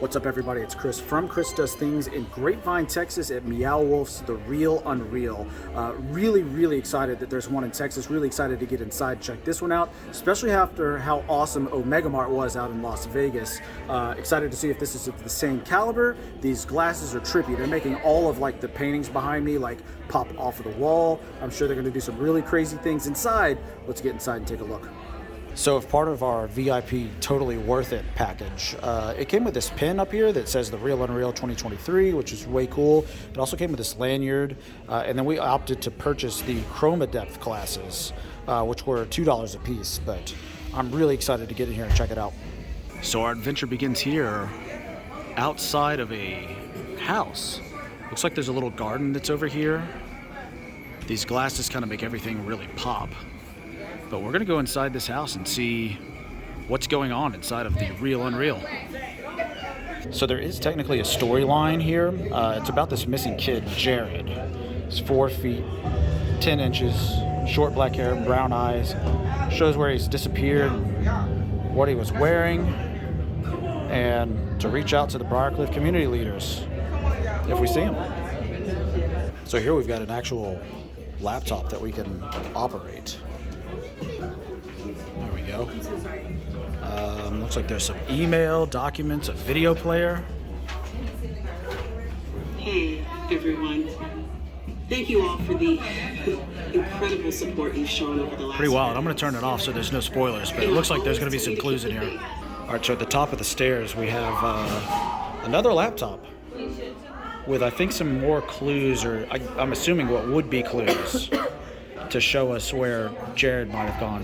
What's up, everybody? It's Chris from Chris Does Things in Grapevine, Texas at Meow Wolf's The Real Unreal. Really excited that there's one in Texas. Really excited to get inside and check this one out, especially after how awesome Omega Mart was out in Las Vegas. Excited to see if this is of the same caliber. These glasses are trippy. They're making all of like the paintings behind me like pop off of the wall. I'm sure they're going to do some really crazy things inside. Let's get inside and take a look. So if part of our VIP totally worth it package, it came with this pin up here that says The Real Unreal 2023, which is way cool. It also came with this lanyard, and then we opted to purchase the Chroma Depth glasses, which were $2 a piece, but I'm really excited to get in here and check it out. So our adventure begins here, outside of a house. Looks like there's a little garden that's over here. These glasses kind of make everything really pop. But we're gonna go inside this house and see what's going on inside of the Real Unreal. So there is technically a storyline here. It's about this missing kid, Jared. He's 4 feet, 10 inches, short black hair, brown eyes. Shows where he's disappeared, what he was wearing, and to reach out to the Briarcliff community leaders if we see him. So here we've got an actual laptop that we can operate. There we go. Looks like there's some email, documents, a video player. Hey, everyone. Thank you all for the incredible support you've shown over the last Pretty wild. I'm going to turn it off so there's no spoilers, but it looks like there's going to be some clues in here. All right, so at the top of the stairs, we have another laptop with, I think, some more clues, or I'm assuming what would be clues to show us where Jared might have gone.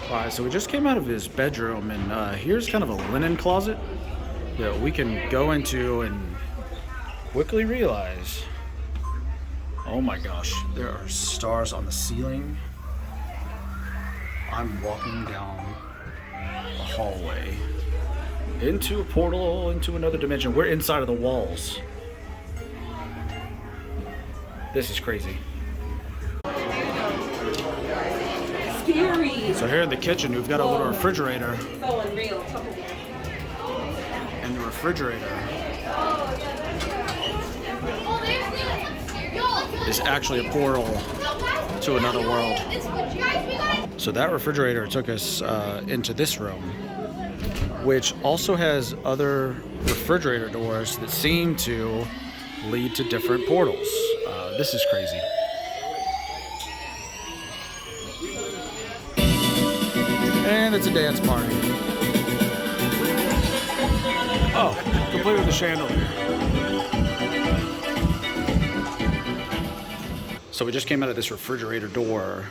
Alright, so we just came out of his bedroom, and here's kind of a linen closet that we can go into and quickly realize, oh my gosh, there are stars on the ceiling. I'm walking down a hallway into a portal, into another dimension. We're inside of the walls. This is crazy. Scary. So here in the kitchen, we've got a little refrigerator. So unreal. And the refrigerator is actually a portal to another world. So that refrigerator took us into this room, which also has other refrigerator doors that seem to lead to different portals. This is crazy. And it's a dance party. Oh, complete with the chandelier. So we just came out of this refrigerator door,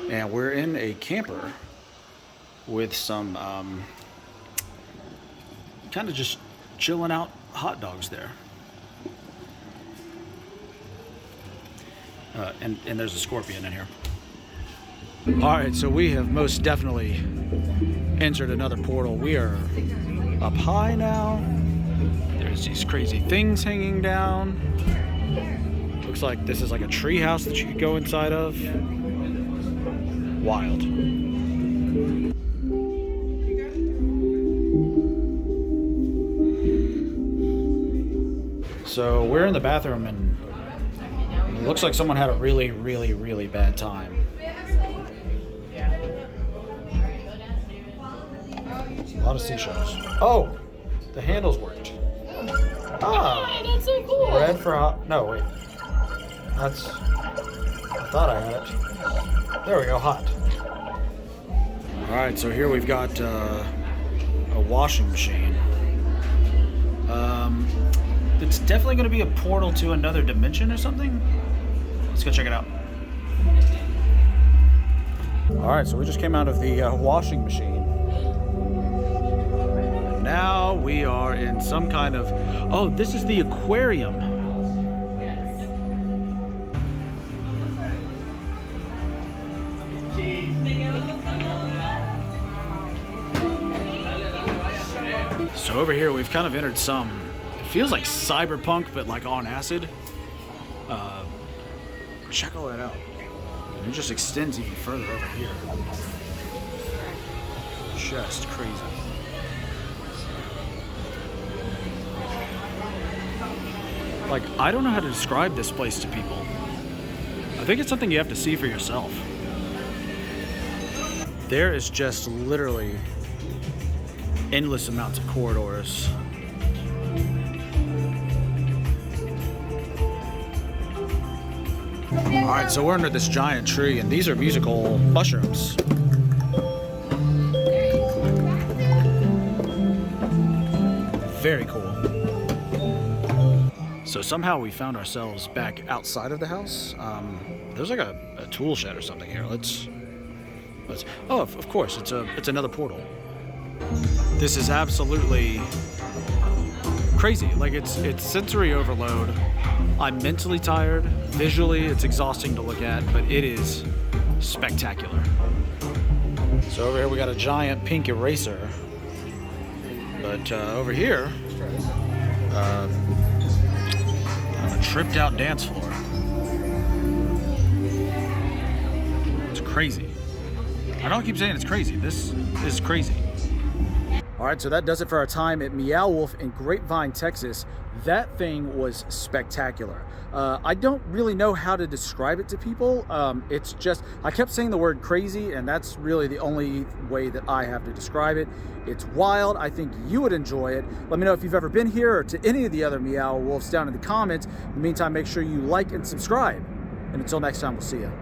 and we're in a camper with some kind of just chilling out hot dogs there. And there's a scorpion in here. All right, so we have most definitely entered another portal. We are up high now. There's these crazy things hanging down. Looks like this is like a tree house that you could go inside of. Wild. So we're in the bathroom, and it looks like someone had a really bad time. A lot of seashells. Oh, the handles worked. Ah, that's so cool. Red for hot. No, wait. That's. I thought I had it. There we go, hot. All right, so here we've got a washing machine. It's definitely going to be a portal to another dimension or something. Let's go check it out. All right, so we just came out of the washing machine. And now we are in some kind of... Oh, this is the aquarium. So over here, we've kind of entered some... It feels like cyberpunk, but like on acid. Check all that out. And it just extends even further over here. Just crazy. Like, I don't know how to describe this place to people. I think it's something you have to see for yourself. There is just literally endless amounts of corridors. All right, so we're under this giant tree, and these are musical mushrooms. Very cool. So somehow we found ourselves back outside of the house. There's like a tool shed or something here. Let's. Oh, of course, it's another portal. This is absolutely crazy. Like it's sensory overload. I'm mentally tired. Visually, it's exhausting to look at, but it is spectacular. So over here we got a giant pink eraser. But over here, on a tripped out dance floor. It's crazy. I don't keep saying it's crazy. This is crazy. All right, so that does it for our time at Meow Wolf in Grapevine, Texas. That thing was spectacular. I don't really know how to describe it to people. It's just, I kept saying the word crazy, and that's really the only way that I have to describe it. It's wild. I think you would enjoy it. Let me know if you've ever been here or to any of the other Meow Wolves down in the comments. In the meantime, make sure you like and subscribe. And until next time, we'll see you.